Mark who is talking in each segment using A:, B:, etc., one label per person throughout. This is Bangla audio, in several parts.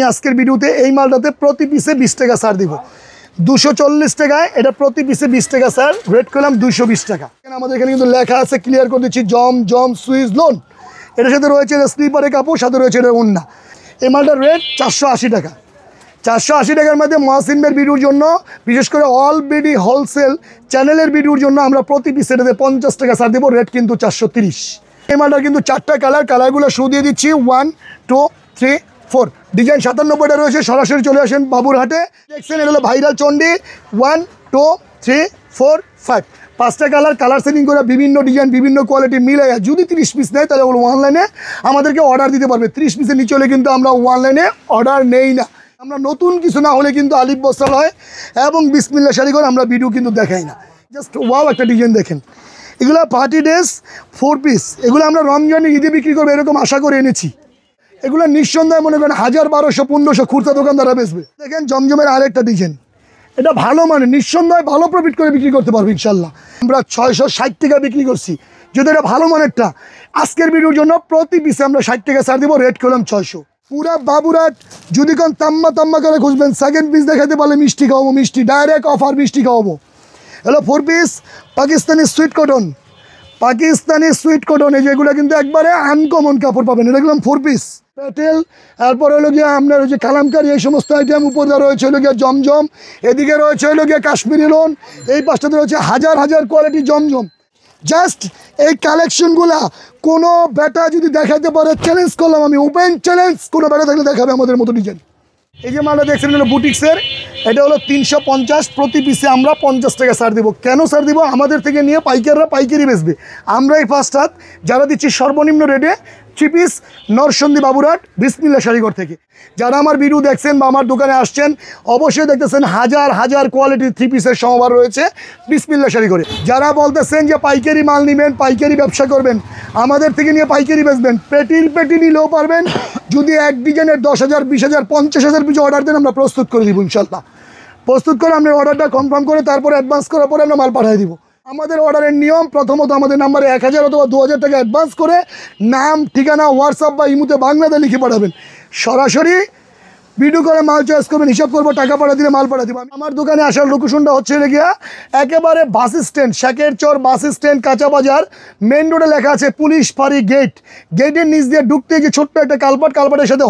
A: আজকের ভিডিওতে এই মালটাতে প্রতি পিসে 20 টাকা ছাড় দিব। 240 টাকায় এটা প্রতি পিসে 20 টাকা স্যার, রেট করলাম 220 টাকা। আমাদের এখানে কিন্তু লেখা আছে, ক্লিয়ার করে দিচ্ছি, জম সুইচ লোন। এটার সাথে রয়েছে স্লিপারের কাপড়, সাথে রয়েছে এটা ওন্না। এই মালটার রেট 480 টাকা। 480 টাকার মধ্যে মহাসিন ভাইয়ের ভিডিওর জন্য, বিশেষ করে অল বিডি হোলসেল চ্যানেলের ভিডিওর জন্য আমরা প্রতি পিস এটাতে 50 টাকা ছাড় দেবো, রেট কিন্তু 430। এই মালটার কিন্তু 4টা কালারগুলো শো দিয়ে দিচ্ছি, 1 2 3 4। ডিজাইন 97টা রয়েছে, সরাসরি চলে আসেন বাবুরহাটে। দেখছেন এটা হলো ভাইরাল চন্ডি, 1 2 3 4 5। 5টা কালার সেটিং করে বিভিন্ন ডিজাইন বিভিন্ন কোয়ালিটি মিলাই যদি 30 পিস নেয় তাহলে ওগুলো অনলাইনে আমাদেরকে অর্ডার দিতে পারবে। 30 পিসের নিচে হলে কিন্তু আমরা অনলাইনে অর্ডার নেই না। আমরা নতুন কিছু না হলে কিন্তু আলিফ বস্ত্রাল হয় এবং বিসমিল্লাহ শাড়ি করে আমরা ভিডিও কিন্তু দেখাই না। জাস্ট ওয়াও একটা ডিজাইন দেখেন, এগুলো পার্টি ড্রেস 4 পিস। এগুলো আমরা রমজানে ঈদে বিক্রি করবো এরকম আশা করে এনেছি। এগুলো নিঃসন্দেহে মনে করেন 1000 1200 1500 খুচরা দোকানদাররা বেচবে। দেখেন জমজমের আরেকটা ডিজাইন, এটা ভালো মানে নিঃসন্দেহে ভালো প্রফিট করে বিক্রি করতে পারবো ইনশাল্লাহ। আমরা 660 টাকা বিক্রি করছি, যদি এটা ভালো মানেরটা। আজকের ভিডিওর জন্য প্রতি পিসে আমরা 60 টাকা ছাড় দিব, রেট করলাম 600। পুরা বাবুরহাট যদি কোন তাম্মা করে খুঁজবেন, সেকেন্ড পিস দেখাতে পারলে মিষ্টি খাওয়াবো, মিষ্টি ডাইরেক্ট অফার মিষ্টি খাওয়াবো। হলো 4 piece Pakistani sweet cotton. Pakistani sweet cotton এই যেগুলো কিন্তু একবারে আনকমন কাপড় পাবেন। এটা দেখলাম 4 পিস প্যাটেল। এরপর হলো গিয়ে আপনার ওই যে কালামকারি, এই সমস্ত আইটেম। উপর দেওয়া রয়েছে হলো গিয়ে জমজম, এদিকে রয়েছে হলো গিয়ে কাশ্মীরি লোন, এই পাশটাতে রয়েছে হাজার কোয়ালিটি জমজম। জাস্ট এই কালেকশনগুলা কোনো বেটা যদি দেখাতে পারে, চ্যালেঞ্জ করলাম আমি, ওপেন চ্যালেঞ্জ, কোনো বেটা থাকলে দেখাবে আমাদের মতো ডিজাইন। এই যে মালটা দেখছেন হলো বুটিক্সের, এটা হলো 350, প্রতি পিসে আমরা 50 টাকা ছাড় দেবো। কেন ছাড় দিব? আমাদের থেকে নিয়ে পাইকাররা পাইকারি বেচবে, আমরাই ফার্স্ট হাত যারা দিচ্ছি সর্বনিম্ন রেটে। 3 পিস নরসন্দী বাবুরহাট বিসমিল্লাহ শাড়িঘর থেকে। যারা আমার ভিডিও দেখছেন বা আমার দোকানে আসছেন অবশ্যই দেখতেছেন হাজার কোয়ালিটির 3 পিসের সমাবার রয়েছে বিসমিল্লাহ শাড়িঘরে। যারা বলতেছেন যে পাইকারি মাল নেবেন, পাইকারি ব্যবসা করবেন, আমাদের থেকে নিয়ে পাইকারি বেচবেন, পেটি নিলেও পারবেন। যদি এক ডিজাইনের 10,000 20,000 50,000 পিস অর্ডার দেন আমরা প্রস্তুত করে দিব ইনশাল্লাহ। প্রস্তুত করে আপনার অর্ডারটা কনফার্ম করে তারপরে অ্যাডভান্স করার পরে আমরা মাল পাঠিয়ে দিব। আমাদের অর্ডারের নিয়ম, প্রথমত আমাদের নাম্বারে 1000 অথবা 2000 টাকা অ্যাডভান্স করে নাম ঠিকানা হোয়াটসঅ্যাপ বা ইমুতে বাংলাতে লিখে পাঠাবেন। সরাসরি ভিডিও করে মাল চয়েস করবেন, হিসাব করবো, টাকা পাঠা দিলে মাল পাঠা দিব। আমার দোকানে আসার লোকেশনটা হচ্ছে গিয়া একেবারে বাস স্ট্যান্ড, শেখের চর বাস স্ট্যান্ড, কাঁচা বাজার মেন রোডে লেখা আছে পুলিশ ফাঁড়ি গেট। গেটের নিচ দিয়ে ঢুকতে যে ছোট্ট একটা কালপাটের সাথে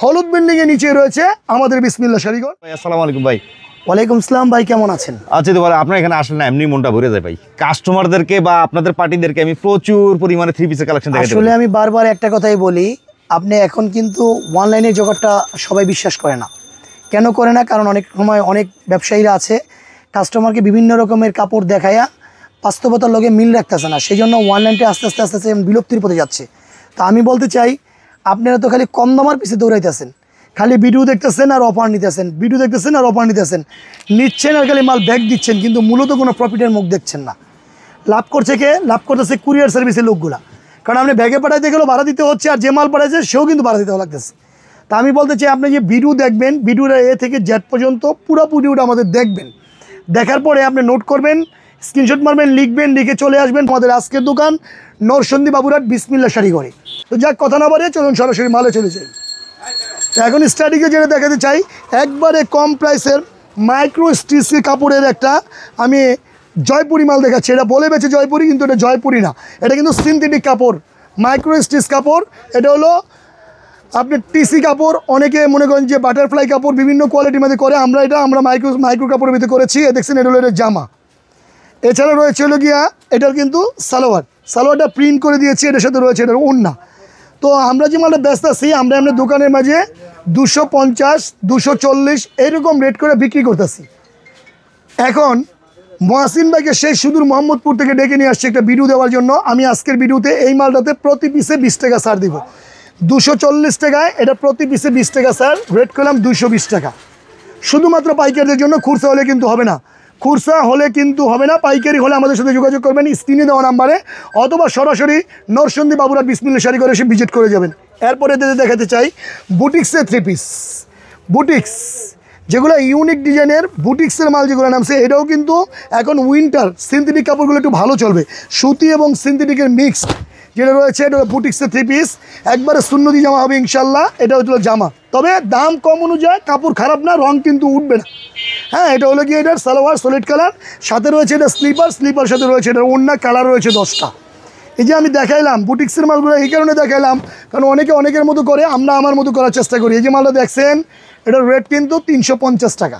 A: হলুদ বিল্ডিংয়ের নিচে রয়েছে আমাদের বিসমিল্লাহ শাড়িঘর।
B: আসসালামু আলাইকুম ভাই।
A: ওয়ালাইকুম আসসালাম ভাই, কেমন আছেন?
B: আচ্ছা তো আপনার এখানে আসলে না এমনি মনটা ভরে যায় ভাই। কাস্টমারদেরকে বা আপনাদের পার্টিদেরকে আমি প্রচুর পরিমাণে 3 পিসের কালেকশন দেখাতে পারি।
C: আসলে আমি বারবার একটা কথাই বলি, আপনি এখন কিন্তু অনলাইনের জগৎটা সবাই বিশ্বাস করে না। কেন করে না? কারণ অনেক সময় অনেক ব্যবসায়ীরা আছে কাস্টমারকে বিভিন্ন রকমের কাপড় দেখায়া বাস্তবতার লগে মিল রাখতেছে না, সেই জন্য অনলাইনটা আস্তে আস্তে বিলুপ্তির পথে যাচ্ছে। তা আমি বলতে চাই, আপনারা তো খালি কম দামার পিছিয়ে দৌড়াইতেছেন, খালি ভিডিও দেখতেছেন আর অফার নিতেছেন, নিচ্ছেন আর খালি মাল ব্যাগ দিচ্ছেন, কিন্তু মূলত কোনো প্রফিটের মুখ দেখছেন না। লাভ করছে কে? লাভ করতেছে কুরিয়ার সার্ভিসের লোকগুলা। কারণ আপনি ব্যাগে পাঠাইতে গেলেও ভাড়া দিতে হচ্ছে, আর যে মাল পাঠাইছে সেও কিন্তু ভাড়া দিতে লাগতেছে। তা আমি বলতে চাই, আপনি যে ভিডিও দেখবেন, ভিডিওটা এ থেকে জেড পর্যন্ত পুরো ভিডিওটা আমাদের দেখবেন। দেখার পরে আপনি নোট করবেন, স্ক্রিনশট মারবেন, লিখে চলে আসবেন আমাদের আজকের দোকান নরসন্দী বাবুরহাট বিসমিল্লাহ শাড়িঘরে। তো যাক কথা না বাড়িয়ে চলুন সরাসরি মালে চলে যাই। এখন স্টার্টিংয়ে যেটা দেখাতে চাই, একবারে কম প্রাইসের মাইক্রো স্টিচের কাপড়ের একটা আমি জয়পুরি মাল দেখাচ্ছি। এটা বলে বেছে জয়পুরি, কিন্তু এটা জয়পুরি না, এটা কিন্তু সিনথেটিক কাপড়, মাইক্রো স্টিচ কাপড়। এটা হলো আপনার টিসি কাপড়, অনেকে মনে করেন যে বাটারফ্লাই কাপড় বিভিন্ন কোয়ালিটির মধ্যে করে, আমরা মাইক্রো কাপড়ের ভিতরে করেছি। দেখছেন এটা হলো এটা জামা। এছাড়া রয়েছে হলো গিয়া এটার কিন্তু সালোয়ারটা প্রিন্ট করে দিয়েছি, এটার সাথে রয়েছে এটার ওড়না। তো আমরা যে মালটা ব্যস্ত আছি, আমরা দোকানের মাঝে 250 240 এইরকম রেট করে বিক্রি করতেছি। এখন মহাসিন ভাইকে সেই সুদূর মোহাম্মদপুর থেকে ডেকে নিয়ে আসছে একটা ভিডিও দেওয়ার জন্য। আমি আজকের ভিডিওতে এই মালটাতে প্রতি পিসে 20 টাকা ছাড় দিব। 240 টাকায় এটা প্রতি পিসে 20 টাকা ছাড়, রেট করলাম 220 টাকা। শুধুমাত্র পাইকারদের জন্য, খুচরা হলে কিন্তু হবে না। পাইকারি হলে আমাদের সাথে যোগাযোগ করবেন স্ক্রিনে দেওয়া নাম্বারে, অথবা সরাসরি নরসন্দী বাবুরহাট বিসমিল্লাহ শাড়িঘরে এসে ভিজিট করে যাবেন। এরপরে দেখাতে চাই বুটিক্সের 3 পিস। বুটিক্স যেগুলো ইউনিক ডিজাইনের বুটিক্সের মাল যেগুলো নামছে, এটাও কিন্তু এখন উইন্টার সিনথেটিক কাপড়গুলো একটু ভালো চলবে। সুতি এবং সিনথেটিকের মিক্সড
A: যেটা রয়েছে এটা হলো বুটিক্সের 3 পিস, একবারে সুন্নতি জামা হবে ইনশাল্লাহ। এটা হলো জামা, তবে দাম কম অনুযায়ী কাপড় খারাপ না, রং কিন্তু উঠবে না। হ্যাঁ, এটা হলো গিয়ে এটার সালোয়ার সলিড কালার, সাথে রয়েছে এটা স্লিপার সাথে রয়েছে এটার ওড়না, কালার রয়েছে 10টা। এই যে আমি দেখাইলাম বুটিক্সের মালগুলো এই কারণে দেখাইলাম, কারণ অনেকে অনেকের মতো করে, আমরা আমার মতো করার চেষ্টা করি। এই যে মালটা দেখছেন এটার রেট কিন্তু 350 টাকা,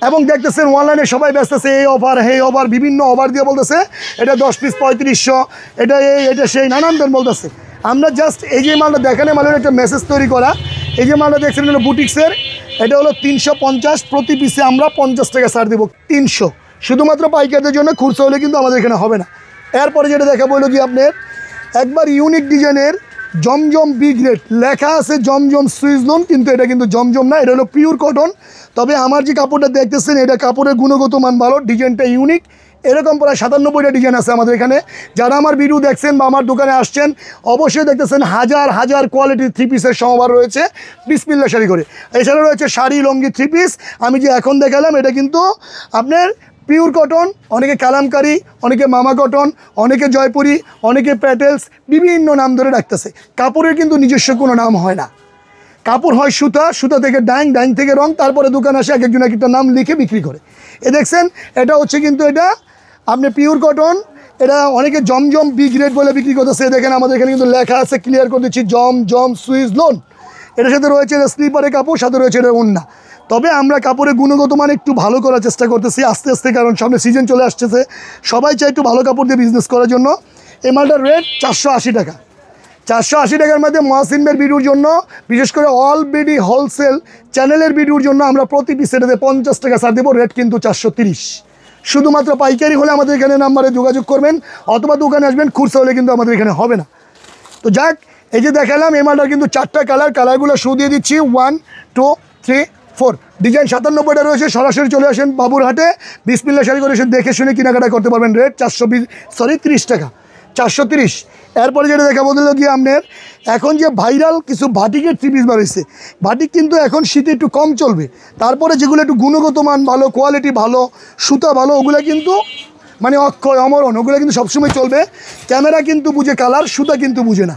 A: এবং দেখতেছেন অনলাইনে সবাই ব্যস্তেছে এই অফার এই অফার, বিভিন্ন অফার দিয়ে বলতেছে এটা 10 পিস 3500, এটা এটা সেই নানান দাম বলতেছে। আমরা জাস্ট এই যে মালটা দেখালে মালের একটা মেসেজ তৈরি করা। এই যে মালটা দেখছেন এটা বুটিক্সের, এটা হলো 350, প্রতি পিসে আমরা 50 টাকা ছাড় দেবো। 300 শুধুমাত্র পাইকারদের জন্য, খুচরা হলে কিন্তু আমাদের এখানে হবে না। এরপরে যেটা দেখাবো হলো কি আপনার একবার ইউনিক ডিজাইনের জমজম বি গ্রেড, লেখা আছে জমজম সুইস লোন, কিন্তু এটা কিন্তু জমজম না, এটা হলো পিওর কটন। তবে আমার যে কাপড়টা দেখতেছেন এটা কাপড়ের গুণগত মান ভালো, ডিজাইনটা ইউনিক। এরকম প্রায় 97টা ডিজাইন আছে আমাদের এখানে। যারা আমার ভিডিও দেখছেন বা আমার দোকানে আসছেন অবশ্যই দেখতেছেন হাজার হাজার কোয়ালিটির 3 পিসের সমাবার রয়েছে বিসমিল্লাহ শাড়ি করে। এছাড়া রয়েছে শাড়ি লঙ্গি 3 পিস, আমি যে এখন দেখালাম এটা কিন্তু আপনার পিওর কটন, অনেকে কালামকারি, অনেকে মামা কটন, অনেকে জয়পুরি, অনেকে প্যাটেলস, বিভিন্ন নাম ধরে রাখতেছে। কাপড়ের কিন্তু নিজস্ব কোনো নাম হয় না, কাপড় হয় সুতা, সুতা থেকে ডাইং, ডাইং থেকে রং, তারপরে দোকান আসে এক একজন এক একটা নাম লিখে বিক্রি করে। এ দেখছেন এটা হচ্ছে কিন্তু এটা আপনি পিওর কটন, এটা অনেকে জমজম বি গ্রেড বলে বিক্রি করতেছে। দেখেন আমাদের এখানে কিন্তু লেখা আছে, ক্লিয়ার করে দিচ্ছি, জমজম সুইস লোন। এটার সাথে রয়েছে স্লিপারের কাপড়, সাথে রয়েছে এটা ওড়না। তবে আমরা কাপড়ের গুণগত মান একটু ভালো করার চেষ্টা করতেছি আস্তে আস্তে, কারণ সামনে সিজন চলে আসতেছে, সবাই চাই একটু ভালো কাপড় দিয়ে বিজনেস করার জন্য। এই মালটার রেট 480 টাকা। 480 টাকার মধ্যে মহাসিনবের ভিডিওর জন্য, বিশেষ করে অল বিডি হোলসেল চ্যানেলের ভিডিওর জন্য আমরা প্রতি পিস এটাতে 50 টাকা ছাড় দেবো। রেট কিন্তু 430। শুধুমাত্র পাইকারি হলে আমাদের এখানে নাম্বারে যোগাযোগ করবেন, অথবা দোকানে আসবেন, খুচরা হলে কিন্তু আমাদের এখানে হবে না। তো যাক, এই যে দেখালাম এই মালটার কিন্তু 4টা কালার, কালারগুলো শো দিয়ে দিচ্ছি 1 2 3 4। ডিজাইন 97টা রয়েছে। সরাসরি চলে আসেন বাবুরহাটে, বিসমিল্লাহ শাড়ি করে এসে দেখে শুনে কেনাকাটা করতে পারবেন। রেট 30 টাকা, 430। এরপরে যেটা দেখাবো দিল কি আপনার এখন যে ভাইরাল কিছু বাটিকের 3 পিস বাড়িয়েছে। বাটিক কিন্তু এখন শীতে একটু কম চলবে, তারপরে যেগুলো একটু গুণগত মান ভালো, কোয়ালিটি ভালো, সুতা ভালো, ওগুলো কিন্তু মানে অক্ষয় অমরণ, ওগুলো কিন্তু সবসময় চলবে। ক্যামেরা কিন্তু বুঝে কালার, সুতা কিন্তু বুঝে না।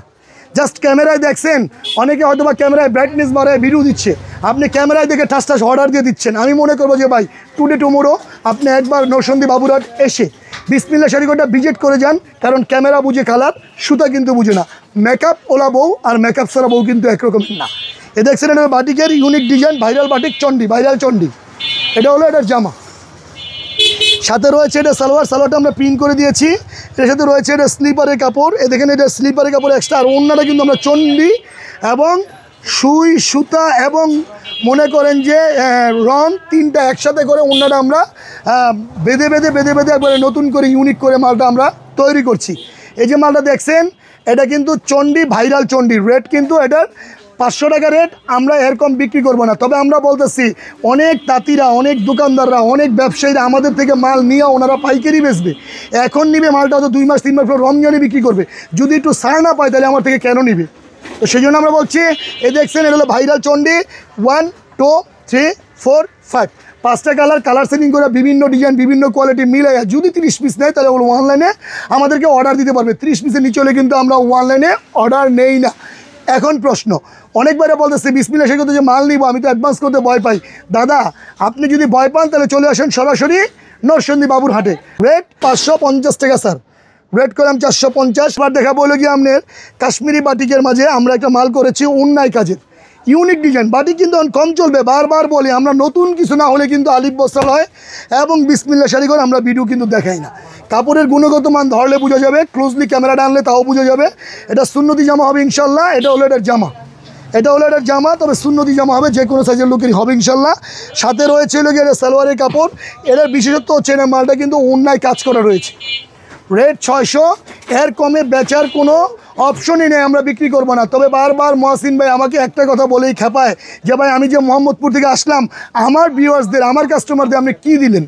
A: জাস্ট ক্যামেরায় দেখছেন, অনেকে হয়তো বা ক্যামেরায় ব্রাইটনেস বাড়ায় ভিডিও দিচ্ছে, আপনি ক্যামেরায় দেখে ঠাস ঠাস অর্ডার দিয়ে দিচ্ছেন। আমি মনে করবো যে ভাই টুডে টুমোরো আপনি একবার নরসিংদী বাবুরহাট এসে বিসমিল্লাহ শাড়িঘরটা ভিজিট করে যান, কারণ ক্যামেরা বুঝে কালার, সুতা কিন্তু বুঝে না। মেকআপ ওলা বউ আর মেকআপ ছাড়া বউ কিন্তু একরকমের না। এ দেখছেন এটা বাটিকের ইউনিক ডিজাইন, ভাইরাল বাটিক চন্ডি, ভাইরাল চন্ডি। এটা হলো এটার জামা, সাথে রয়েছে এটা সালোয়ারটা আমরা প্রিন্ট করে দিয়েছি। এর সাথে রয়েছে এটা স্লিপারের কাপড়, এ দেখেন এটা স্লিপারের কাপড় এক্সট্রা। আর ওড়নাটা কিন্তু আমরা চন্ডি এবং সুই সুতা এবং মনে করেন যে রং 3টা একসাথে করে ওড়নাটা আমরা বেঁধে একবারে নতুন করে ইউনিক করে মালটা আমরা তৈরি করছি। এই যে মালটা দেখছেন এটা কিন্তু চন্ডি, ভাইরাল চন্ডি। রেট কিন্তু এটার 500 টাকা রেট, আমরা এরকম বিক্রি করবো না। তবে আমরা বলতেছি অনেক তাঁতিরা, অনেক দোকানদাররা, অনেক ব্যবসায়ীরা আমাদের থেকে মাল নিয়ে ওনারা পাইকারি বেচবে। এখন নিবে মালটা হয়তো 2 মাস 3 মাস পর রমজানে বিক্রি করবে, যদি একটু ছাড় না পায় তাহলে আমার থেকে কেন নিবে? তো সেই জন্য আমরা বলছি এ দেখছেন এটা হলো ভাইরাল চন্ডি। 1 2 3 4 5 5টা কালার সেটিং করে বিভিন্ন ডিজাইন বিভিন্ন কোয়ালিটি মিলে যদি 30 পিস নেয় তাহলে ওগুলো অনলাইনে আমাদেরকে অর্ডার দিতে পারবে। 30 পিসের নিচে হলে কিন্তু আমরা অনলাইনে অর্ডার নেই না। এখন প্রশ্ন অনেকবারে বলতেছে বিসমিল্লাহ শাড়ি করতে যে মাল নিব, আমি তো অ্যাডভান্স করতে ভয় পাই। দাদা আপনি যদি ভয় পান তাহলে চলে আসেন সরাসরি নরসিংদী বাবুরহাটে। রেট 550 টাকা স্যার, রেট করলাম 450। এবার দেখা বলে কি আপনার কাশ্মীরি বাটিকের মাঝে আমরা একটা মাল করেছি অন্যায় কাজের ইউনিক ডিজাইন। বাটিক কিন্তু কম চলবে, বারবার বলি আমরা নতুন কিছু না হলে কিন্তু আলিফ বস্তাল হয়, এবং বিসমিল্লাহ শাড়ি করে আমরা ভিডিও কিন্তু দেখাই না। কাপড়ের গুণগত মান ধরলে বোঝা যাবে, ক্লোজলি ক্যামেরাটা আনলে তাও বোঝা যাবে। এটা সুন্নতি জামা হবে ইনশাল্লাহ। এটা হলো এটার জামা, তবে সুন্নতি জামা হবে, যে কোনো সাইজের লোকেরই হবে ইনশাল্লাহ। সাথে রয়েছে হলো গিয়ে সালোয়ারের কাপড়। এটার বিশেষত্ব হচ্ছে না মালটা কিন্তু অন্যায় কাজ করা রয়েছে। রেট 600, এর কমে বেচার কোনো অপশনই নেই, আমরা বিক্রি করবো না। তবে বারবার মহাসিন ভাই আমাকে একটা কথা বলেই খেপায় যে ভাই আমি যে মোহাম্মদপুর থেকে আসলাম, আমার ভিউয়ার্সদের, আমার কাস্টমারদের আপনি কী দিলেন,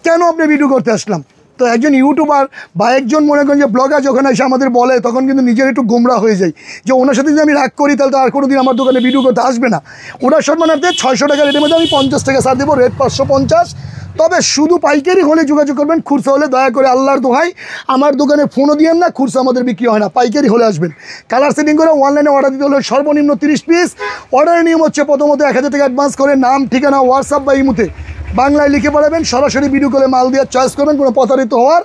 A: কেন আপনি ভিডিও করতে আসলাম? তো একজন ইউটিউবার বা একজন মনে করেন যে ব্লগার যখন এসে আমাদের বলে, তখন কিন্তু নিজের একটু গোমরা হয়ে যায় যে ওনার সাথে যদি আমি রাগ করি তাহলে তো আর কোনো দিন আমার দোকানে ভিডিও করতে আসবে না। ওনার সম্মানার্থে 600 টাকা রেটের মধ্যে আমি 50 টাকা ছাড় দেবো। রেট 550। তবে শুধু পাইকারি হলে যোগাযোগ করবেন, খুচরা হলে দয়া করে আল্লাহর দোহাই আমার দোকানে ফোনও দিয়েন না, খুচরা আমাদের বিক্রি হয় না, পাইকারি হলে আসবেন। কালার সেটিং করে অনলাইনে অর্ডার দিতে হলে সর্বনিম্ন 30 পিস। অর্ডারের নিয়ম হচ্ছে প্রথমত 1000 টাকা অ্যাডভান্স করে নাম ঠিকানা হোয়াটসঅ্যাপ বা ইমুতে বাংলায় লিখে পাঠাবেন, সরাসরি ভিডিও কলে মাল দিয়ে চয়েস করবেন, কোনো প্রতারিত হওয়ার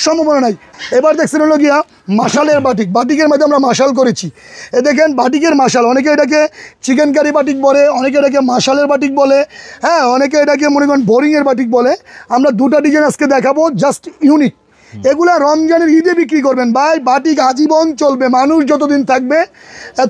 A: সম্ভাবনা নাই। এবার দেখছেন হলো গিয়া মাশালের বাটিক, বাটিকের মধ্যে আমরা মাশাল করেছি। এ দেখেন বাটিকের মাশাল, অনেকে এটাকে চিকেন কারি বাটিক বলে, অনেকে এটাকে মাশালের বাটিক বলে, হ্যাঁ অনেকে এটাকে মনে করেন বোরিংয়ের বাটিক বলে। আমরা দুটা ডিজাইন আজকে দেখাবো, জাস্ট ইউনিক। এগুলা রমজানের ঈদে বিক্রি করবেন ভাই, বাটিক আজীবন চলবে, মানুষ যতদিন থাকবে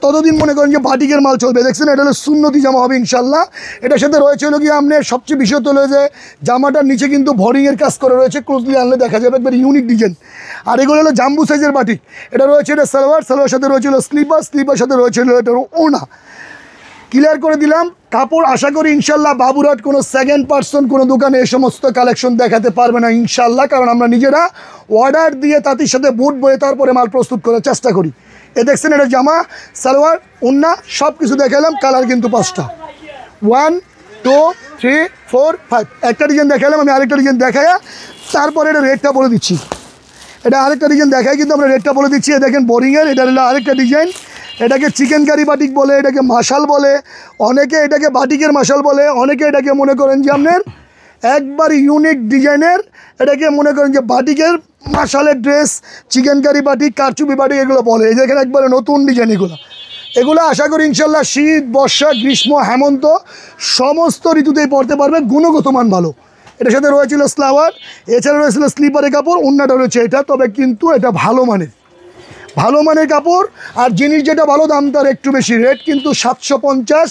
A: ততদিন মনে করেন যে বাটিকের মাল চলবে। দেখছেন এটা হলো সুন্নতি জামা হবে ইনশাল্লাহ। এটার সাথে রয়েছে হলো গিয়ে আপনার সবচেয়ে বিষয় তো হলো যে জামাটার নিচে কিন্তু ভরিংয়ের কাজ করা রয়েছে, ক্লোজলি আনলে দেখা যাবে একবার ইউনিক ডিজাইন। আর এগুলো হলো জাম্বু সাইজের বাটিক। এটা রয়েছে এটা সালোয়ার, সালোয়ার সাথে রয়েছে হলো স্লিপার, স্লিপার সাথে রয়েছে হলো এটা ওনা। ক্লিয়ার করে দিলাম কাপড়। আশা করি ইনশাল্লাহ বাবুরহাট কোনো সেকেন্ড পার্সন কোনো দোকানে এই সমস্ত কালেকশন দেখাতে পারবে না ইনশাল্লাহ, কারণ আমরা নিজেরা অর্ডার দিয়ে তাদের সাথে বুট বয়ে তারপরে মাল প্রস্তুত করার চেষ্টা করি। এ দেখছেন এটা জামা, সালোয়ার, ওন্না সব কিছু দেখালাম। কালার কিন্তু 5টা, 1 2 3 4 5। একটা ডিজাইন দেখালাম, আমি আরেকটা ডিজাইন দেখায়া তারপরে এটা রেটটা বলে দিচ্ছি। এটা আরেকটা ডিজাইন দেখাই কিন্তু আমরা রেটটা বলে দিচ্ছি। এ দেখেন বোরিংয়ের, এটা হলো আরেকটা ডিজাইন। এটাকে চিকেন কারি বাটিক বলে, এটাকে মাশাল বলে, অনেকে এটাকে বাটিকের মাশাল বলে, অনেকে এটাকে মনে করেন যে আপনার একবার ইউনিক ডিজাইনের, এটাকে মনে করেন যে বাটিকের মাশালের ড্রেস, চিকেন কারি বাটিক, কারচুপি বাটিক এগুলো বলে। এই দেখেন একবারে নতুন ডিজাইন এগুলো আশা করি ইনশাল্লাহ শীত, বর্ষা, গ্রীষ্ম, হেমন্ত সমস্ত ঋতুতেই পরতে পারবে, গুণগত মান ভালো। এটার সাথে রয়েছিল স্লাভার, এছাড়া রয়েছিল স্লিপারের কাপড়, অন্যটা রয়েছে এটা, তবে কিন্তু এটা ভালো মানের কাপড়। আর জিনিস যেটা ভালো দাম তার একটু বেশি, রেট কিন্তু 750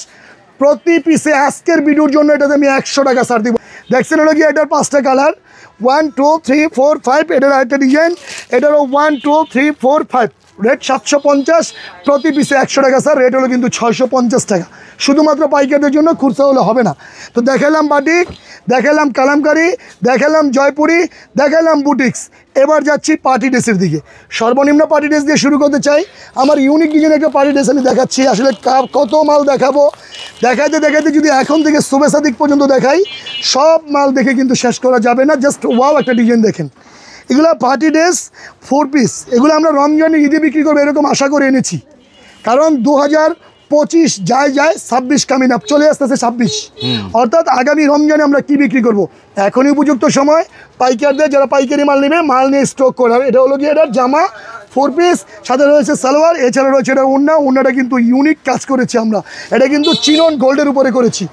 A: প্রতি পিসে। আজকের ভিডিওর জন্য এটাতে আমি 100 টাকা ছাড় দিব। দেখছেন হলো কি এটার 5টা কালার, 1 2 3 4 5। এটার আরেকটা ডিজাইন, এটারও 1 2 3 4 5। রেট 750 প্রতি পিসে 100 টাকা স্যার। রেট হলো কিন্তু 650 টাকা শুধুমাত্র পাইকারদের জন্য, খুচরা হলে হবে না। তো দেখালাম বাটিক, দেখালাম কালামকারি, দেখালাম জয়পুরি, দেখালাম বুটিক্স। এবার যাচ্ছি পার্টি ড্রেসের দিকে। সর্বনিম্ন পার্টি ড্রেস দিয়ে শুরু করতে চাই। আমার ইউনিক ডিজাইন একটা পার্টি ড্রেস আমি দেখাচ্ছি। আসলে কত মাল দেখাবো, দেখাইতে যদি এখন থেকে শুভে সাদিক পর্যন্ত দেখাই, সব মাল দেখে কিন্তু শেষ করা যাবে না। জাস্ট ওয়াও একটা ডিজাইন দেখেন। এগুলো পার্টি ড্রেস 4 পিস, এগুলো আমরা রমজানের ঈদে বিক্রি করবো এরকম আশা করে এনেছি, কারণ 2025 যায় 26 কামিং আপ, চলে আসতেছে 26, অর্থাৎ আগামী রমজানে আমরা কি বিক্রি করব। এখনই উপযুক্ত সময় পাইকারদের, যারা পাইকারি মাল নেবে মাল নিয়ে স্টক করার। এটা হলো গিয়ে এটার জামা 4 পিস, সাথে রয়েছে সালোয়ার, এছাড়া রয়েছে এটা ওন্নাটা কিন্তু ইউনিক কাজ করেছি আমরা। এটা কিন্তু চিনন গোল্ডের উপরে করেছি।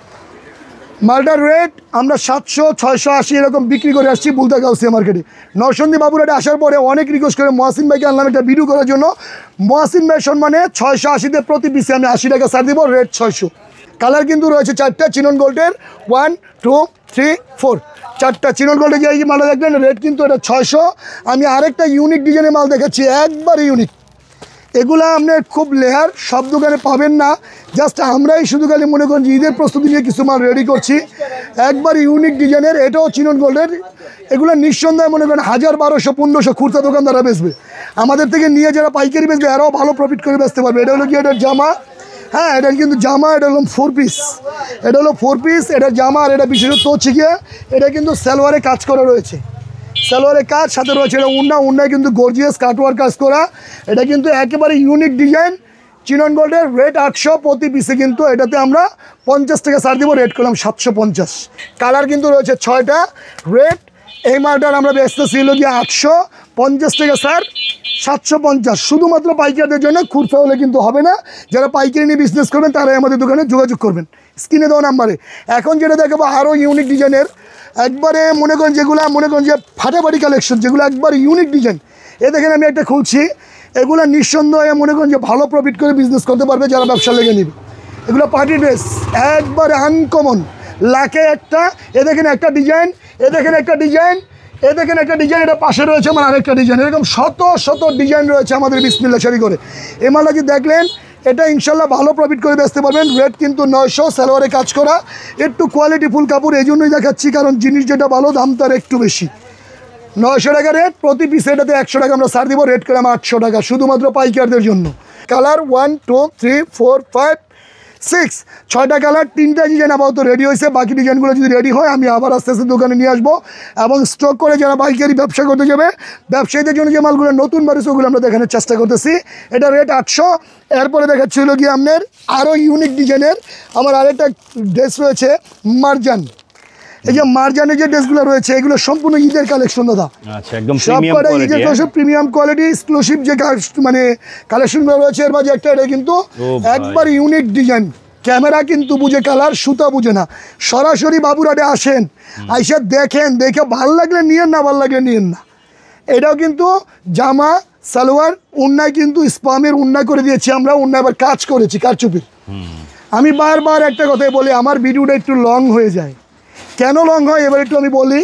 A: মালটার রেট আমরা 700 680 এরকম বিক্রি করে আসছি বুলতা গাউসিয়া মার্কেটে। নরসিংদী বাবুরহাটে আসার পরে অনেক রিকোয়েস্ট করে মহাসিন ভাইকে আনলাম একটা ভিডিও করার জন্য। মহাসিন ভাই সম্মানে 680-তে প্রতি পিসে আমি 80 টাকা ছাড় দিব, রেট 600। কালার কিন্তু রয়েছে 4টা চিনন গোল্ডের, 1 2 3 4 4টা চিনন গোল্ডের যে মালটা দেখবেন, রেট কিন্তু এটা 600। আমি আরেকটা ইউনিক ডিজাইনের মাল দেখাচ্ছি, একবার ইউনিক। এগুলা আপনার খুব লেয়ার, সব দোকানে পাবেন না। জাস্ট আমরাই শুধু খালি মনে করেন যে ঈদের প্রস্তুতি নিয়ে কিছু মাল রেডি করছি, একবার ইউনিক ডিজাইনের। এটাও চিনন গোল্ডের। এগুলো নিঃসন্দেহে মনে করেন 1000 1200 1500 খুচরা দোকানদাররা বেচবে, আমাদের থেকে নিয়ে যারা পাইকারি বেচবে এরাও ভালো প্রফিট করে বেচতে পারবে। এটা হলো কি এটার জামা, হ্যাঁ এটা কিন্তু জামা, এটা হলো 4 পিস, এটা হলো 4 পিস। এটা জামা, আর এটা বিশেষত্ব হচ্ছে গিয়ে এটা কিন্তু সালোয়ারে কাজ করা রয়েছে, সালোয়ারের কাজ, সাথে রয়েছে এটা উন্নায় কিন্তু গর্জিয়াস কাটওয়ার কাজ করা। এটা কিন্তু একেবারে ইউনিক ডিজাইন, চিনন গোল্ডের। রেট 800 প্রতি পিসে, কিন্তু এটাতে আমরা 50 টাকা ছাড় দিব, রেট করলাম 750। কালার কিন্তু রয়েছে 6টা। রেট এই মালটার আমরা বেচতেছি হলো গিয়ে 850 টাকা স্যার, 750 শুধুমাত্র পাইকারদের জন্য। খুচরা হলে কিন্তু হবে না। যারা পাইকারি নিয়ে বিজনেস করবেন তারাই আমাদের দোকানে যোগাযোগ করবেন স্ক্রিনে দেওয়া নাম্বারে। এখন যেটা দেখাবো আরও ইউনিক ডিজাইনের, একবারে মনে করেন যেগুলো মনে করেন যে ফাটাফাটি কালেকশন, যেগুলো একবার ইউনিক ডিজাইন। এ দেখেন আমি একটা খুলছি, এগুলো নিঃসন্দেহে মনে করেন যে ভালো প্রফিট করে বিজনেস করতে পারবে যারা ব্যবসা লেগে নেবে। এগুলো পার্টি ড্রেস একবারে আনকমন, লাখে একটা। এ দেখেন একটা ডিজাইন, এ দেখেন একটা ডিজাইন, এ দেখেন একটা ডিজাইন, এটা পাশে রয়েছে আমার আরেকটা ডিজাইন। এরকম শত ডিজাইন রয়েছে আমাদের বিসমিল্লাহ শাড়ি করে। এই মালটা কি দেখলেন, এটা ইনশাল্লাহ ভালো প্রফিট করে বেচতে পারবেন। রেট কিন্তু 900, সালোয়ারে কাজ করা, একটু কোয়ালিটি ফুল কাপড়, এই জন্যই দেখাচ্ছি কারণ জিনিস যেটা ভালো দাম তার একটু বেশি। 900 টাকা রেট, প্রতি পিস এটাতে 100 টাকা আমরা ছাড় দিব, রেট করলাম 800 টাকা শুধুমাত্র পাইকারদের জন্য। কালার 1 2 3 4 5 6 6টা কালার 3টা ডিজাইন আপাতত রেডি হয়েছে, বাকি ডিজাইনগুলো যদি রেডি হয় আমি আবার আস্তে আস্তে দোকানে নিয়ে আসবো এবং স্টক করে যারা পাইকারি ব্যবসা করতে যাবে ব্যবসায়ীদের জন্য যে মালগুলো নতুন বাড়িছে ওগুলো আমরা দেখানোর চেষ্টা করতেছি। এটা রেট 800। এরপরে দেখাচ্ছি হলো গিয়ে আপনার আরও ইউনিক ডিজাইনের আমার আরেকটা ড্রেস রয়েছে মারজান। এই যে মারজানের যে ড্রেসগুলো রয়েছে এগুলো সম্পূর্ণ ঈদের কালেকশন দাদা,
B: আচ্ছা একদম
A: সব
B: প্রিমিয়াম
A: কটা
B: কোয়ালিটি।
A: ঈদের কালেকশন, প্রিমিয়াম কোয়ালিটি, এক্সক্লুসিভ যে মানে কালেকশনগুলো রয়েছে এর মাঝে একটা এটা কিন্তু
B: ভাই।
A: একবার ইউনিক ডিজাইন। ক্যামেরা কিন্তু বুঝে কালার, সুতা বুঝে না। সরাসরি বাবুরাটে আসেন, আইসা দেখেন, দেখে ভাল লাগলে নিয়েন, না ভাল লাগলে নিয়েন না। এটাও কিন্তু জামা সালোয়ার উন্নায় কিন্তু স্পামের উন্না করে দিয়েছি আমরা, উন্না আবার কাজ করেছি কারচুপির। আমি বারবার একটা কথাই বলি, আমার ভিডিওটা একটু লং হয়ে যায়। কেন লং হয় এবার একটু আমি বলি।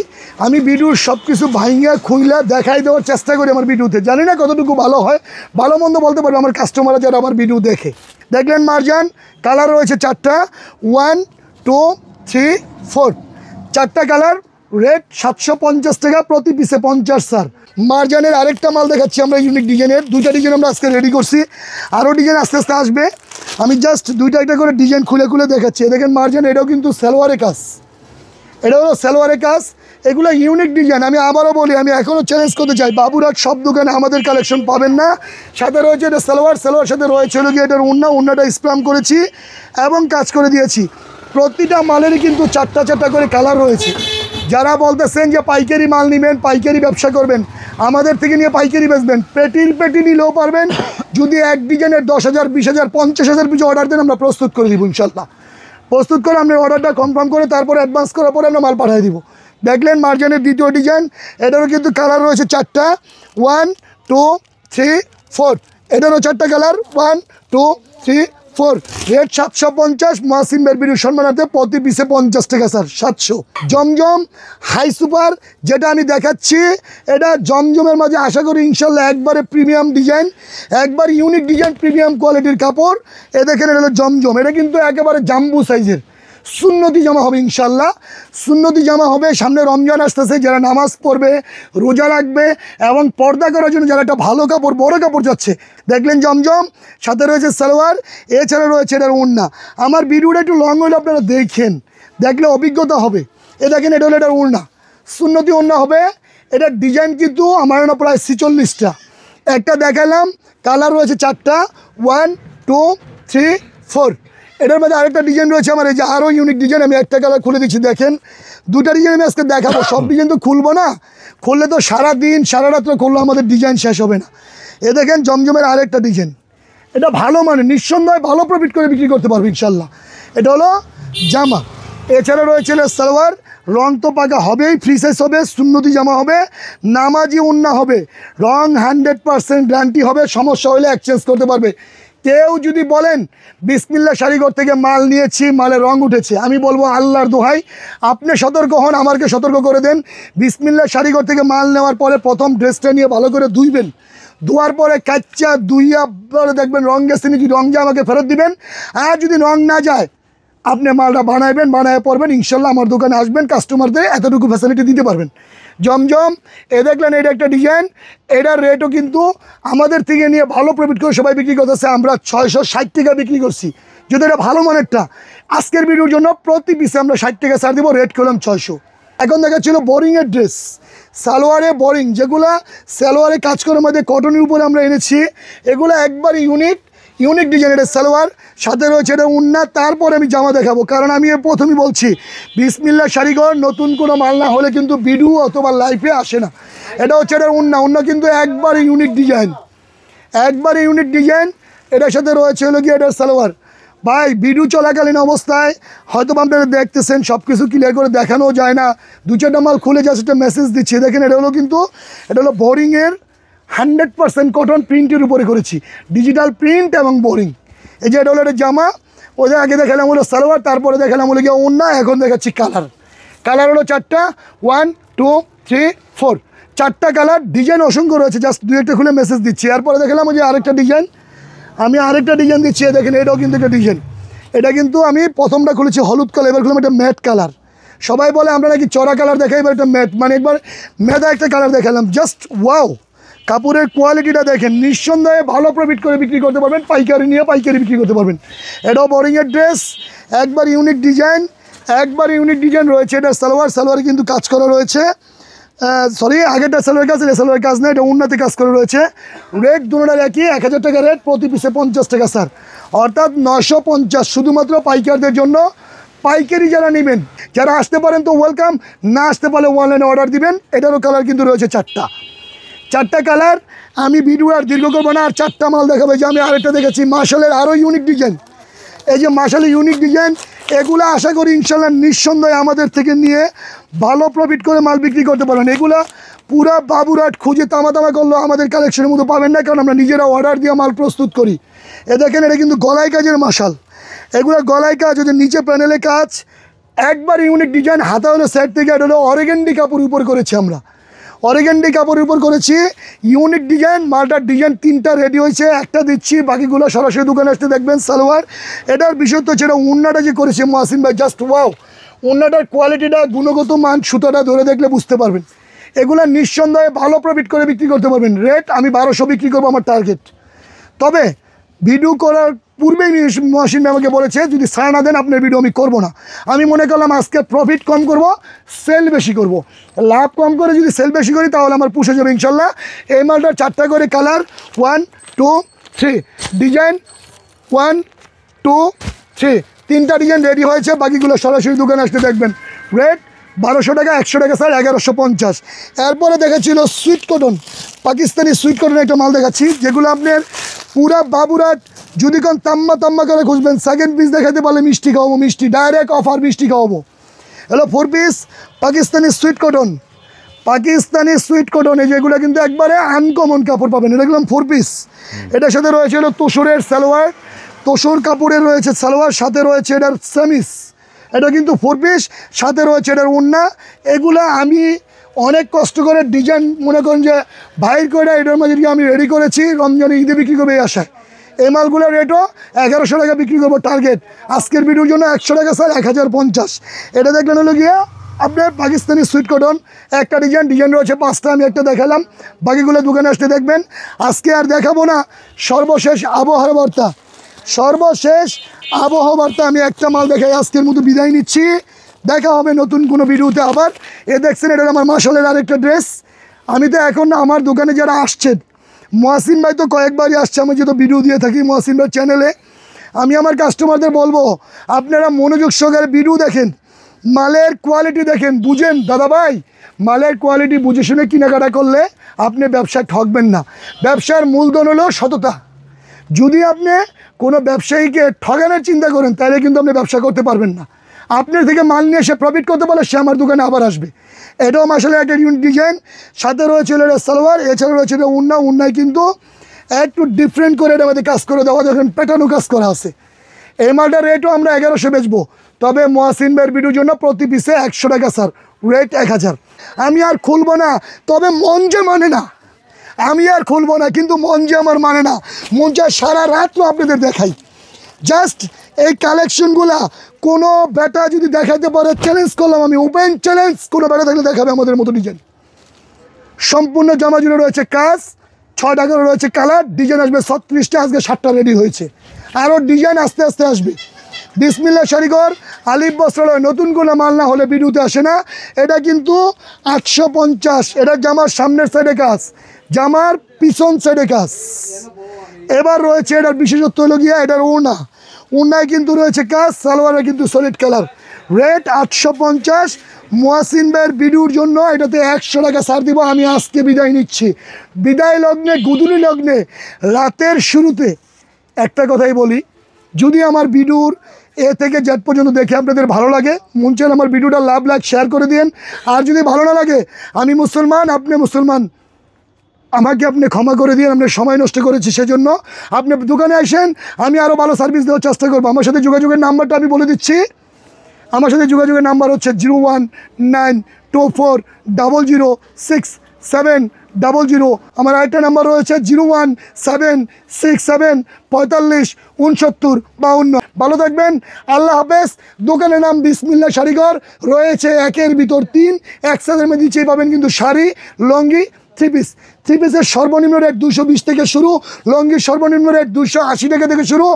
A: আমি ভিডিওর সব কিছু ভাইঙ্গা খুইলা দেখাই দেওয়ার চেষ্টা করি আমার ভিডিওতে, জানি না কতটুকু ভালো হয়, ভালো মন্দ বলতে পারবে আমার কাস্টমাররা যারা আমার ভিডিও দেখে। দেখলেন মারজান, কালার রয়েছে 4টা, 1 2 3 4, 4টা কালার, রেট 750 টাকা প্রতি পিসে 50 স্যার। মারজানের আরেকটা মাল দেখাচ্ছি আমরা ইউনিক ডিজাইনের, 2টা ডিজাইন আমরা আজকে রেডি করছি, আরও ডিজাইন আস্তে আস্তে আসবে। আমি জাস্ট 2টা একটা করে ডিজাইন খুলে খুলে দেখাচ্ছি। দেখেন মারজান, এটাও কিন্তু সালোয়ারের কাজ, এটা হলো সালোয়ারের কাজ, এগুলো ইউনিক ডিজাইন। আমি আবারও বলি, আমি এখনও চ্যালেঞ্জ করতে চাই, বাবুরাট সব দোকানে আমাদের কালেকশন পাবেন না। সাথে রয়েছে এটা সালোয়ার, সালোয়ার সাথে রয়েছে হলো গিয়ে এটার উন্না, উন্নাটা স্প্রাম করেছি এবং কাজ করে দিয়েছি। প্রতিটা মালেরই কিন্তু 4টা করে কালার রয়েছে। যারা বলতেছেন যে পাইকারি মাল নেবেন, পাইকারি ব্যবসা করবেন, আমাদের থেকে নিয়ে পাইকারি বেচবেন, পেটি নিলেও পারবেন। যদি এক ডিজাইনের 10,000 20,000 50,000 পিছু অর্ডার দেন আমরা প্রস্তুত করে দিব ইনশাল্লাহ। প্রস্তুত করে আপনার অর্ডারটা কনফার্ম করে তারপরে অ্যাডভান্স করার পরে আমরা মাল পাঠিয়ে দিব। দেখলেন মার্জানের দ্বিতীয় ডিজাইন, এটারও কিন্তু কালার রয়েছে 4টা, 1 2 3 4, এটারও 4টা কালার, 1 2 3 4, রেট 750। মাসিম বেরবির সম্মানার্থে প্রতি পিসে 50 টাকা স্যার, 700। জমজম হাই সুপার যেটা আমি দেখাচ্ছি, এটা জমজমের মাঝে আশা করি ইনশাল্লাহ একবারে প্রিমিয়াম ডিজাইন, একবার ইউনিক ডিজাইন, প্রিমিয়াম কোয়ালিটির কাপড়। এ দেখেন এটা হলো জমজম, এটা কিন্তু একেবারে জাম্বু সাইজের সুন্নতি জামা হবে ইনশাল্লাহ, সুন্নতি জামা হবে। সামনে রমজান আসতেছে, যারা নামাজ পড়বে, রোজা রাখবে এবং পর্দা করার জন্য যারা একটা ভালো কাপড়, বড় কাপড় যাচ্ছে। দেখলেন জমজম, সাথে রয়েছে সালোয়ার, এছাড়া রয়েছে এটার ওড়না। আমার ভিডিওটা একটু লং হলে আপনারা দেখেন, দেখলে অভিজ্ঞতা হবে। এ দেখেন এটা হলো এটার ওড়না, সুন্নতি ওড়না হবে। এটার ডিজাইন কিন্তু আমার না প্রায় 46টা, একটা দেখালাম, কালার রয়েছে 4টা, 1 2 3 4। এটার মধ্যে আরেকটা ডিজাইন রয়েছে আমার, এই যে আরও ইউনিক ডিজাইন। আমি একটা কালার খুলে দিচ্ছি, দেখেন 2টা ডিজাইন আমি আজকে দেখাবো। সব ডিজাইন তো খুলবো না, খুললে তো সারাদিন সারা রাত্র খুললে আমাদের ডিজাইন শেষ হবে না। এ দেখেন জমজমের আরেকটা ডিজাইন, এটা ভালো মানে নিঃসন্দেহে ভালো প্রফিট করে বিক্রি করতে পারবে ইনশাল্লাহ। এটা হলো জামা, এছাড়া রয়েছে সালোয়ার, রং তো পাকা হবেই, ফ্রি সাইজ হবে, সুন্নতি জামা হবে, নামাজি উন্না হবে, রং 100% গ্যারান্টি হবে, সমস্যা হলে এক্সচেঞ্জ করতে পারবে। কেউ যদি বলেন বিসমিল্লাহ শাড়িঘর থেকে মাল নিয়েছি, মালে রং উঠেছে, আমি বলবো আল্লাহর দোহাই আপনি সতর্ক হন, আমাকে সতর্ক করে দেন। বিসমিল্লাহ শাড়িঘর থেকে মাল নেওয়ার পরে প্রথম ড্রেসটা নিয়ে ভালো করে ধুইবেন, ধোয়ার পরে কাচ্চা ধুইয়া পরে দেখবেন রং গেছে নাকি, রং যা আমাকে ফেরত দিবেন। আর যদি রং না যায় আপনি মালটা বানাইবেন, বানায় পড়বেন, ইনশাল্লাহ আমার দোকানে আসবেন, কাস্টমারদের এতটুকু ফ্যাসিলিটি দিতে পারবেন। জমজম এ দেখলেন, এটা একটা ডিজাইন, এটার রেটও কিন্তু আমাদের থেকে নিয়ে ভালো প্রফিট করে সবাই বিক্রি করতেছে। আমরা 660 টাকা বিক্রি করছি, যদি এটা ভালো মানেরটা। আজকের ভিডিওর জন্য প্রতি পিসে আমরা 60 টাকা ছাড় দিব, রেট করলাম 600। এখন দেখাচ্ছিল বোরিংয়ের ড্রেস, সালোয়ারে বোরিং, যেগুলা সালোয়ারে কাজ করার মধ্যে কটনের উপরে আমরা এনেছি, এগুলো একবারে ইউনিক ডিজাইনের সালোয়ার, সাথে রয়েছে এটা উন্না। তারপরে আমি জামা দেখাবো, কারণ আমি প্রথমেই বলছি বিসমিল্লাহ শাড়িঘর নতুন কোনো মাল না হলে কিন্তু ভিডিও অথবা লাইফে আসে না। এটা হচ্ছে এটা উন্না কিন্তু একবারে ইউনিক ডিজাইন, একবারে ইউনিক ডিজাইন। এটার সাথে রয়েছে হলো গিয়ে এটার সালোয়ার। ভাই ভিডিও চলাকালীন অবস্থায় হয়তো আপনারা দেখতেছেন, সব কিছু ক্লিয়ার করে দেখানো যায় না, 2-4টা মাল খুলে যা সেটা মেসেজ দিচ্ছি। দেখেন এটা হলো কিন্তু এটা হলো বোরিংয়ের 100% কটন প্রিন্টের উপরে করেছি, ডিজিটাল প্রিন্ট এবং বোরিং। এই যে এটা হলো একটা জামা, ওদের আগে দেখালাম হলো সালোয়ার, তারপরে দেখালাম হলো গিয়ে ওড়না, এখন দেখাচ্ছি কালার। কালার হলো 4টা, 1 2 3 4, 4টা কালার, ডিজাইন অসংখ্য রয়েছে, জাস্ট 2-1টা খুলে মেসেজ দিচ্ছি। এরপরে দেখালাম ওই যে আরেকটা ডিজাইন, আমি আরেকটা ডিজাইন দিচ্ছি। দেখেন এটাও কিন্তু একটা ডিজাইন, এটা কিন্তু আমি প্রথমটা খুলেছি হলুদ কালার, এবার খুললাম এটা ম্যাট কালার। সবাই বলে আমরা নাকি চড়া কালার দেখাই, এবার এটা ম্যাট, মানে একবার মেদা একটা কালার দেখালাম, জাস্ট ওয়াও, কাপড়ের কোয়ালিটিটা দেখেন, নিঃসন্দেহে ভালো প্রফিট করে বিক্রি করতে পারবেন, পাইকারি নিয়ে পাইকারি বিক্রি করতে পারবেন। এটাও বোরিংয়ের ড্রেস, একবার ইউনিক ডিজাইন রয়েছে। এটা সালোয়ারে কিন্তু কাজ করা রয়েছে, সরি আগেরটা সালোয়ার কাজ, এটা সালোয়ার কাজ না, এটা উন্নতি কাজ করা রয়েছে। রেট দুটোটার একই, 1000 টাকা রেট, প্রতি পিসে 50 টাকা স্যার, অর্থাৎ 950 শুধুমাত্র পাইকারদের জন্য। পাইকারি যারা নেবেন, যারা আসতে পারেন তো ওয়েলকাম, না আসতে পারলে অনলাইনে অর্ডার দিবেন। এটারও কালার কিন্তু রয়েছে চারটা কালার। আমি ভিডিও আর দীর্ঘ করবো না, আর 4টা মাল দেখাবে। যে আমি আরেকটা দেখেছি মার্শালের আরও ইউনিক ডিজাইন, এই যে মার্শালের ইউনিক ডিজাইন, এগুলো আশা করি ইনশাল্লাহ নিঃসন্দেহে আমাদের থেকে নিয়ে ভালো প্রফিট করে মাল বিক্রি করতে পারেন। এগুলা পুরা বাবুরাট খুঁজে তামা করলেও আমাদের কালেকশনের মতো পাবেন না, কারণ আমরা নিজেরা অর্ডার দিয়ে মাল প্রস্তুত করি। এ দেখেন, এটা কিন্তু গলায় কাজের মার্শাল, এগুলো গলায় কাজ হচ্ছে, নিচে প্যানেলে কাজ, একবার ইউনিক ডিজাইন। হাতা হলো সাইড থেকে, এটা হলো অরেগেন্ডি কাপড়ের উপর করেছি আমরা, অরেগেন্ডি কাপড়ের উপর করেছি ইউনিক ডিজাইন। মালটার ডিজাইন 3টা রেডি হয়েছে, একটা দিচ্ছি, বাকিগুলো সরাসরি দোকানে আসতে দেখবেন। সালোয়ার, এটার বিষয় তো সেটা উন্নাটা যে করেছে মহসিন ভাই, জাস্ট ওয়াও। উন্নাটার কোয়ালিটিটা, গুণগত মান, সুতাটা ধরে দেখলে বুঝতে পারবেন। এগুলো নিঃসন্দেহে ভালো প্রফিট করে বিক্রি করতে পারবেন। রেট আমি 1200 বিক্রি করবো, আমার টার্গেট। তবে ভিডিও করার পূর্বেই মহসিন ভাই আমাকে বলেছে, যদি ছাড় না দেন আপনার ভিডিও আমি করবো না। আমি মনে করলাম আজকে প্রফিট কম করব, সেল বেশি করব। লাভ কম করে যদি সেল বেশি করি তাহলে আমার পুষে যাবে ইনশাল্লাহ। এই মালটার 4টা করে কালার, 1 2 3 ডিজাইন, 1 2 3 3টা ডিজাইন রেডি হয়েছে, বাকিগুলো সরাসরি দোকানে আসতে দেখবেন। রেট 1200 টাকা, 100 টাকা স্যার, 1150। এরপরে দেখাচ্ছিল সুইট কটন, পাকিস্তানি সুইট কটনের একটা মাল দেখাচ্ছি, যেগুলো আপনার পুরা বাবুরাট, যদি কোন তাম্মা করে খুঁজবেন, সেকেন্ড পিস দেখাতে পারলে মিষ্টি খাওয়াবো, মিষ্টি ডাইরেক্ট অফার, মিষ্টি খাওয়াবো। Hello 4 piece Pakistani sweet cotton, এই যেগুলো কিন্তু একবারে আনকমন কাপড় পাবেন। এটা দেখলাম 4 পিস, এটার সাথে রয়েছে হলো তোসরের সালোয়ার, তোসর কাপড়ের রয়েছে সালোয়ার, সাথে রয়েছে এটার সেমিস, এটা কিন্তু 4 পিস, সাথে রয়েছে এটার ওড়না। এগুলা আমি অনেক কষ্ট করে ডিজাইন, মনে করেন যে বাইর করে এটার মাঝে আমি রেডি করেছি, রমজানে ঈদে বিক্রি করবে এই আশায়। এই মালগুলোর রেটও 1100 টাকা বিক্রি করবো টার্গেট। আজকের ভিডিওর জন্য 100 টাকা স্যার, 1050। এটা দেখলেন হলো গিয়া আপনার পাকিস্তানি সুইট কটন, একটা ডিজাইন রয়েছে 5টা, আমি একটা দেখালাম, বাকিগুলো দোকানে আসতে দেখবেন। আজকে আর দেখাবো না, সর্বশেষ আবহাওয়া বার্তা আমি একটা মাল দেখাই, আজকের মতো বিদায় নিচ্ছি। দেখা হবে নতুন কোনো ভিডিওতে আবার। এ দেখছেন, এটা আমার মার্শালের আরেকটা ড্রেস। আমি তো এখন আমার দোকানে যারা আসছেন, মহসিন ভাই তো কয়েকবারই আসছে, আমি যেহেতু ভিডিও দিয়ে থাকি মহসিন ভাই চ্যানেলে, আমি আমার কাস্টমারদের বলবো, আপনারা মনোযোগ সহকারে ভিডিও দেখেন, মালের কোয়ালিটি দেখেন, বুঝেন দাদা ভাই, মালের কোয়ালিটি বুঝে শুনে কেনাকাটা করলে আপনি ব্যবসায় ঠকবেন না। ব্যবসার মূলধন হলো সততা। যদি আপনি কোনো ব্যবসায়ীকে ঠগানোর চিন্তা করেন, তাহলে কিন্তু আপনি ব্যবসা করতে পারবেন না। আপনার থেকে মাল নিয়ে সে প্রফিট করতে পারলে সে আমার দোকানে আবার আসবে। এটাও মার্শালের একটা ইউনিক ডিজাইন, সাথে রয়েছে এটা সালোয়ার, এছাড়া রয়েছে এটা উন্নায় কিন্তু একটু ডিফারেন্ট করে এটা আমাদের কাজ করে দেওয়া, দেখেন প্যাটার্নও কাজ করা আছে। এই মালটার রেটও আমরা 1100 বেচবো। তবে মহসিন ভাইয়ের ভিডিওর জন্য প্রতি পিসে 100 টাকা স্যার, রেট 1000। আমি আর খুলবো না, তবে মন যে মানে না, আমি আর খুলবো না, কিন্তু মন যে আমার মানে না, মন যা সারা রাতও আপনাদের দেখাই। জাস্ট এই কালেকশনগুলা কোনো বেটা যদি দেখাতে পারে, চ্যালেঞ্জ করলাম আমি, ওপেন চ্যালেঞ্জ, কোনো বেটা থাকলে দেখাবে আমাদের মতো ডিজাইন। সম্পূর্ণ জামা জুড়ে রয়েছে কাজ, 6 টাকার রয়েছে কালার, ডিজাইন আসবে 36টা, আজকে 7টা রেডি হয়েছে, আরও ডিজাইন আস্তে আস্তে আসবে। বিসমিল্লাহ শাড়িঘর, আলিফ বস্ত্রালয়। নতুন কোনো মাল না হলে ভিডিওতে আসে না। এটা কিন্তু 850, এটা জামার সামনের সাইডে কাজ, জামার পিছন সাইডে কাজ। এবার রয়েছে এটার বিশেষত্ব হলো গিয়া এটার ওড়নায় কিন্তু রয়েছে কাজ, সালোয়ারে কিন্তু সলিড কালার। রেট 850। মহসিন ভাইয়ের ভিডিওর জন্য এটাতে 100 টাকা ছাড় দিব। আমি আজকে বিদায় নিচ্ছি। বিদায় লগ্নে, গুদুলি লগ্নে, রাতের শুরুতে একটা কথাই বলি, যদি আমার ভিডিওর এ থেকে জেড পর্যন্ত দেখে আপনাদের ভালো লাগে, মন চান আমার ভিডিওটা লাইক শেয়ার করে দিন। আর যদি ভালো না লাগে, আমি মুসলমান, আপনি মুসলমান, আমাকে আপনি ক্ষমা করে দিন, আপনি সময় নষ্ট করেছি সেজন্য। আপনি দোকানে আসেন, আমি আরও ভালো সার্ভিস দেওয়ার চেষ্টা করবো। আমার সাথে যোগাযোগের নাম্বারটা আমি বলে দিচ্ছি। আমার সাথে যোগাযোগের নাম্বার হচ্ছে 01924006700। আমার আরেকটা নাম্বার রয়েছে 01767456952। ভালো থাকবেন, আল্লাহ হাফেজ। দোকানের নাম বিসমিল্লাহ শাড়িঘর, রয়েছে 1-এর ভিতর 3, একসাথে মধ্যে দিচ্ছেই পাবেন কিন্তু শাড়ি, লঙ্গি, 3 পিস। থ্রি পিসের সর্বনিম্ন রেট 220 থেকে শুরু, লঙ্গির সর্বনিম্ন রেট 280 টাকা থেকে শুরু,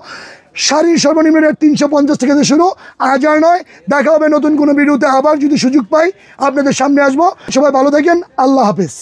A: শাড়ির সর্বনিম্ন রেট 350 টাকা থেকে শুরু। আজ আর নয়, দেখা হবে নতুন কোনো ভিডিওতে, আবার যদি সুযোগ পাই আপনাদের সামনে আসবো। সবাই ভালো থাকেন, আল্লাহ হাফেজ।